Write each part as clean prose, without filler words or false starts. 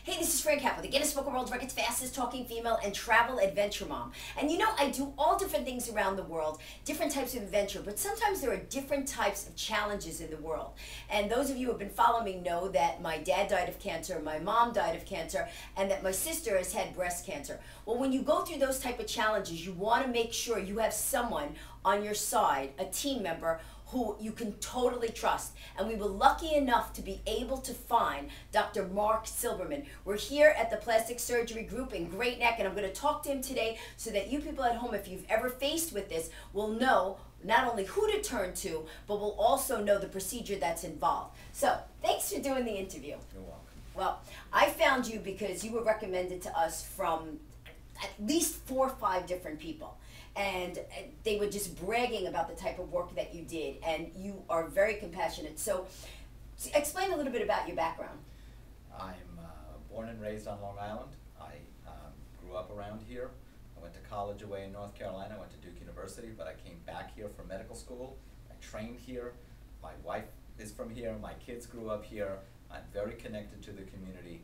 Hey, this is Fran Capo, the Guinness Book of World Records fastest talking female and travel adventure mom. And you know, I do all different things around the world, different types of adventure, but sometimes there are different types of challenges in the world. And those of you who have been following me know that my dad died of cancer, my mom died of cancer, and that my sister has had breast cancer. Well, when you go through those type of challenges, you want to make sure you have someone on your side, a team member, who you can totally trust. And we were lucky enough to be able to find Dr. Mark Silberman. We're here at the Plastic Surgery Group in Great Neck, and I'm going to talk to him today so that you people at home, if you've ever faced with this, will know not only who to turn to, but will also know the procedure that's involved. So, thanks for doing the interview. You're welcome. Well, I found you because you were recommended to us from at least 4 or 5 different people. And they were just bragging about the type of work that you did, and you are very compassionate. So explain a little bit about your background. I'm born and raised on Long Island. I grew up around here. I went to college away in North Carolina. I went to Duke University, but I came back here for medical school. I trained here. My wife is from here. My kids grew up here. I'm very connected to the community.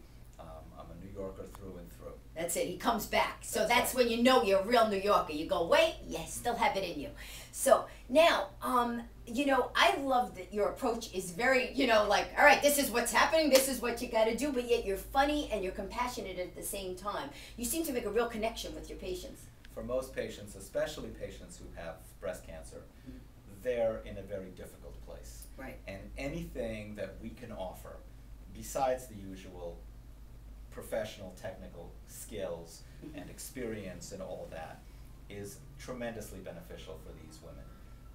I'm a New Yorker through and through. That's it. He comes back. So that's right. when you know you're a real New Yorker. You go, wait, you still have it in you. So now, you know, I love that your approach is very, you know, like, all right, this is what's happening, this is what you got to do, but yet you're funny and you're compassionate at the same time. You seem to make a real connection with your patients. For most patients, especially patients who have breast cancer, they're in a very difficult place. Right. And anything that we can offer, besides the usual professional technical skills and experience and all that, is tremendously beneficial for these women.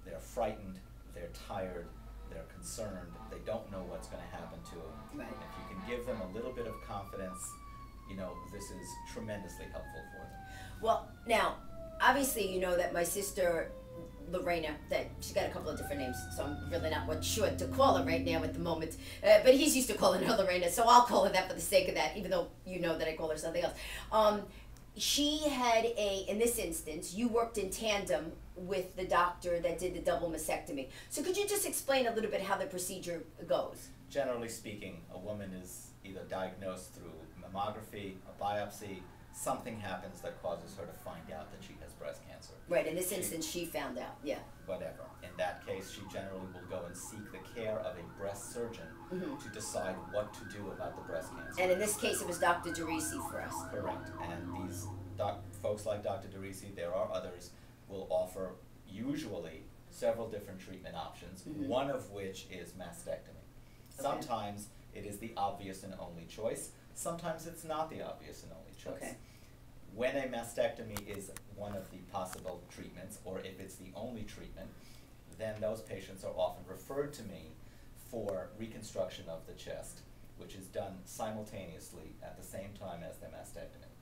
They're frightened, they're tired, they're concerned, they don't know what's going to happen to them. Right. If you can give them a little bit of confidence, you know, this is tremendously helpful for them. Well, now, obviously you know that my sister Lorena, that she's got a couple of different names, so I'm really not sure to call her right now at the moment. But he's used to calling her Lorena, so I'll call her that for the sake of that, even though you know that I call her something else. She had in this instance, you worked in tandem with the doctor that did the double mastectomy. So could you just explain a little bit how the procedure goes? Generally speaking, a woman is either diagnosed through mammography, a biopsy, something happens that causes her to find out that she has breast cancer. Right, in this instance she found out, yeah. Whatever. In that case, she generally will go and seek the care of a breast surgeon to decide what to do about the breast cancer. And in this case it was Dr. DeRisi for us. Correct. And these folks like Dr. DeRisi, there are others, will offer usually several different treatment options, one of which is mastectomy. Sometimes it is the obvious and only choice. Sometimes it's not the obvious and only choice. Okay. When a mastectomy is one of the possible treatments, or if it's the only treatment, then those patients are often referred to me for reconstruction of the chest, which is done simultaneously at the same time as the mastectomy.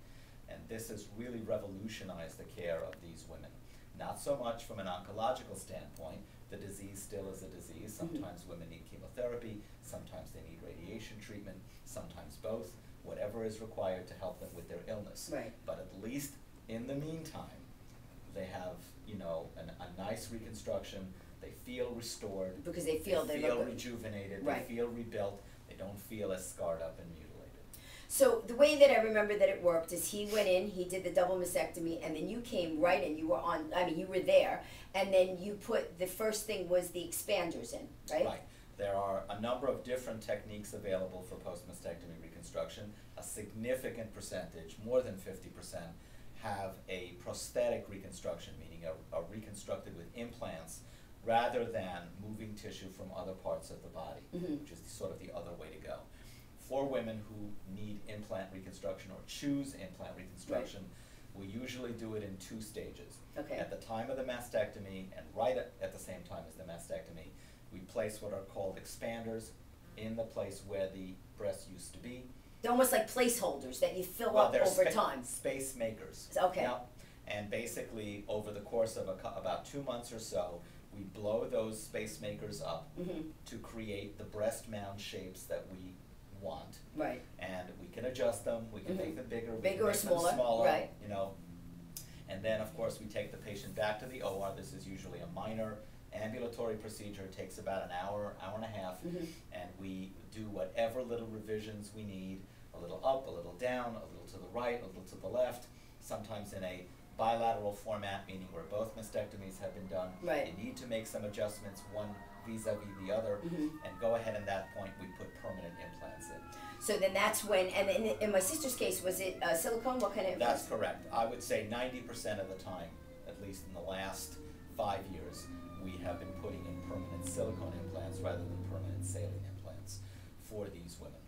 And this has really revolutionized the care of these women. Not so much from an oncological standpoint. The disease still is a disease. Sometimes women need chemotherapy, sometimes they need radiation treatment, sometimes both, whatever is required to help them with their illness. Right. But at least in the meantime, they have, you know, a nice reconstruction. They feel restored. Because they feel rejuvenated. Right. They feel rebuilt. They don't feel as scarred up and mutilated. So the way that I remember that it worked is he went in, he did the double mastectomy, and then you came right in. You were on, I mean, you were there, and then you put, the first thing was the expanders in, right? Right. There are a number of different techniques available for post-mastectomy reconstruction. A significant percentage, more than 50%, have a prosthetic reconstruction, meaning a reconstructed with implants, rather than moving tissue from other parts of the body, which is sort of the other way to go. For women who need implant reconstruction or choose implant reconstruction, we usually do it in 2 stages. Okay. At the time of the mastectomy and right at the same time as the mastectomy, we place what are called expanders in the place where the breast used to be. They're almost like placeholders that you fill up over time. Space makers. Okay. Yep. And basically, over the course of about 2 months or so, we blow those space makers up to create the breast mound shapes that we want. Right. And we can adjust them. We can make them bigger. We can Bigger or make smaller. them smaller. Right. You know. And then, of course, we take the patient back to the OR. This is usually a minor ambulatory procedure. It takes about an hour, hour and a half, and we do whatever little revisions we need, a little little up, a little down, a little to the right, a little to the left, sometimes in a bilateral format, meaning where both mastectomies have been done. Right. You need to make some adjustments, one vis-a-vis the other, and go ahead at that point, we put permanent implants in. So then that's when, and in my sister's case, was it silicone? What kind of implants? That's correct. I would say 90% of the time, at least in the last 5 years, we have been putting in permanent silicone implants rather than permanent saline implants for these women.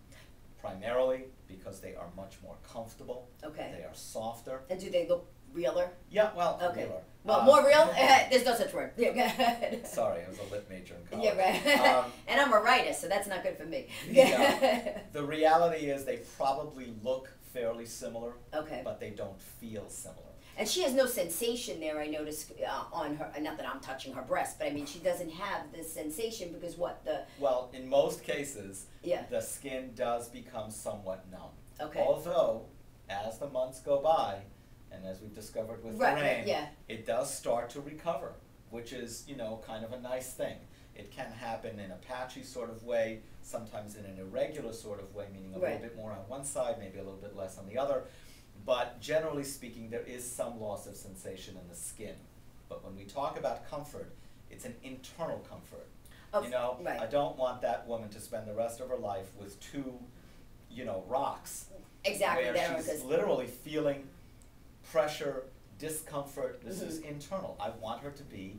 Primarily because they are much more comfortable. Okay. They are softer. And do they look realer? Yeah, well, okay. realer. Well, more real? There's no such word. Yeah, go ahead. Sorry, I was a lit major in college. Yeah, right. And I'm a writer, so that's not good for me. Yeah. The reality is they probably look fairly similar, okay, but they don't feel similar. And she has no sensation there, I notice, on her, not that I'm touching her breast, but I mean, she doesn't have this sensation because what, the... Well, in most cases, yeah, the skin does become somewhat numb. Okay. Although, as the months go by, and as we've discovered with Fran, yeah, it does start to recover, which is, you know, kind of a nice thing. It can happen in a patchy sort of way, sometimes in an irregular sort of way, meaning a little bit more on one side, maybe a little bit less on the other. But generally speaking, there is some loss of sensation in the skin. But when we talk about comfort, it's an internal comfort. You know, I don't want that woman to spend the rest of her life with two, you know, rocks. Exactly. Where she's literally feeling pressure, discomfort. This is internal. I want her to be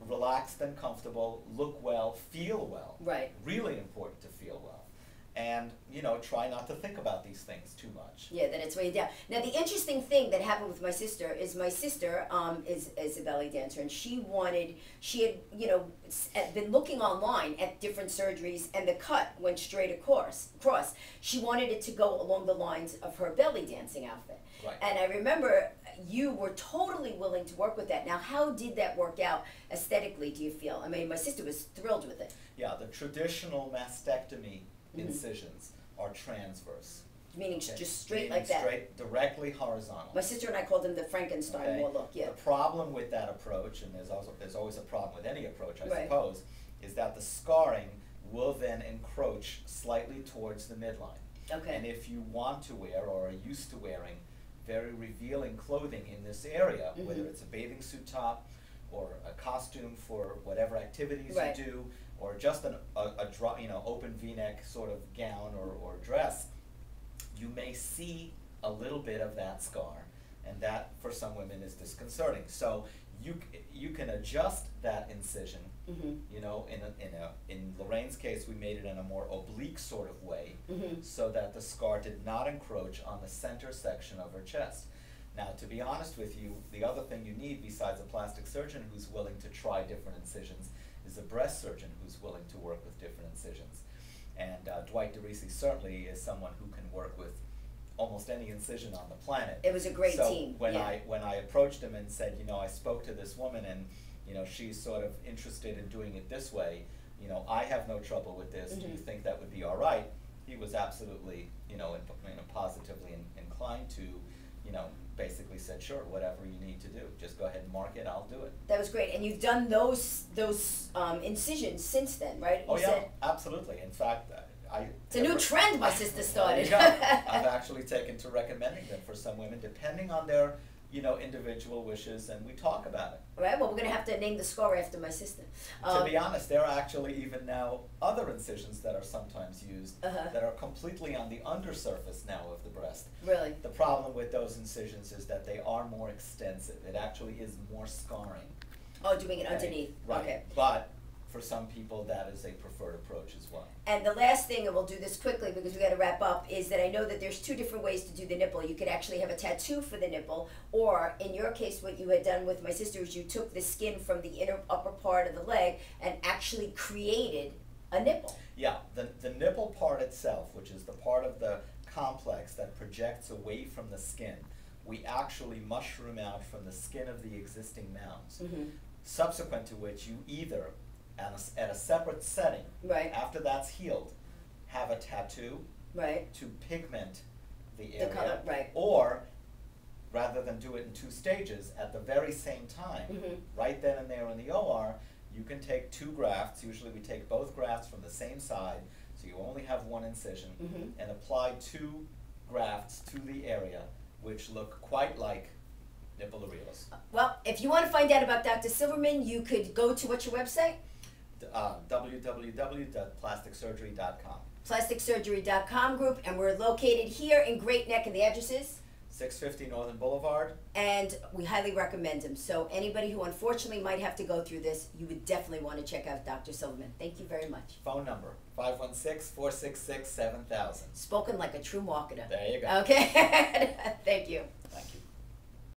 relaxed and comfortable, look well, feel well. Right. Really important to feel well. And, you know, try not to think about these things too much. Yeah, that it's way down. Now, the interesting thing that happened with my sister is is a belly dancer, and she had, you know, been looking online at different surgeries, and the cut went straight across. She wanted it to go along the lines of her belly dancing outfit. Right. And I remember you were totally willing to work with that. Now, how did that work out aesthetically, do you feel? I mean, my sister was thrilled with it. Yeah, the traditional mastectomy incisions are transverse. Meaning just straight like that? Straight, directly horizontal. My sister and I called them the Frankenstein more look, yeah. The problem with that approach, and there's always a problem with any approach, I suppose, is that the scarring will then encroach slightly towards the midline. Okay. And if you want to wear or are used to wearing very revealing clothing in this area, whether it's a bathing suit top or a costume for whatever activities you do, or just a open V-neck sort of gown or dress, you may see a little bit of that scar, and that for some women is disconcerting. So you can adjust that incision. You know, in Lorraine's case, we made it in a more oblique sort of way, so that the scar did not encroach on the center section of her chest. Now, to be honest with you, the other thing you need besides a plastic surgeon who's willing to try different incisions is a breast surgeon who's willing to work with different incisions. And Dwight DeRisi certainly is someone who can work with almost any incision on the planet. It was a great team. When I approached him and said, you know, I spoke to this woman and, you know, she's sort of interested in doing it this way, you know, I have no trouble with this. Do you think that would be all right? He was absolutely, you know, positively inclined to, you know, basically said, sure, whatever you need to do, just go ahead and mark it, I'll do it. That was great. And you've done those incisions since then, right? Oh, yeah, absolutely. In fact, it's a new trend my sister started. I've actually taken to recommending them for some women, depending on their, you know, individual wishes, and we talk about it. All right, well, we're going to have to name the scar after my sister. To be honest, there are actually even now other incisions that are sometimes used that are completely on the undersurface now of the breast. Really? The problem with those incisions is that they are more extensive. It actually is more scarring. Oh, doing it underneath. Right. Okay. But for some people, that is a preferred approach as well. And the last thing, and we'll do this quickly because we got to wrap up, is that I know that there's two different ways to do the nipple. You could actually have a tattoo for the nipple, or in your case, what you had done with my sister is you took the skin from the inner upper part of the leg and actually created a nipple. Yeah, the nipple part itself, which is the part of the complex that projects away from the skin, we actually mushroom out from the skin of the existing mounds. Subsequent to which you either at a separate setting, after that's healed, have a tattoo to pigment the area, color, or rather than do it in 2 stages, at the very same time, right then and there in the OR, you can take 2 grafts, usually we take both grafts from the same side, so you only have 1 incision, and apply 2 grafts to the area which look quite like nipple areolas. Well, if you want to find out about Dr. Silberman, you could go to what's your website? www.plasticsurgery.com. Plasticsurgery.com group, and we're located here in Great Neck, and the address is? 650 Northern Boulevard. And we highly recommend him. So anybody who unfortunately might have to go through this, you would definitely want to check out Dr. Silberman. Thank you very much. Phone number 516-466-7000. Spoken like a true marketer. There you go. Okay. Thank you. Thank you.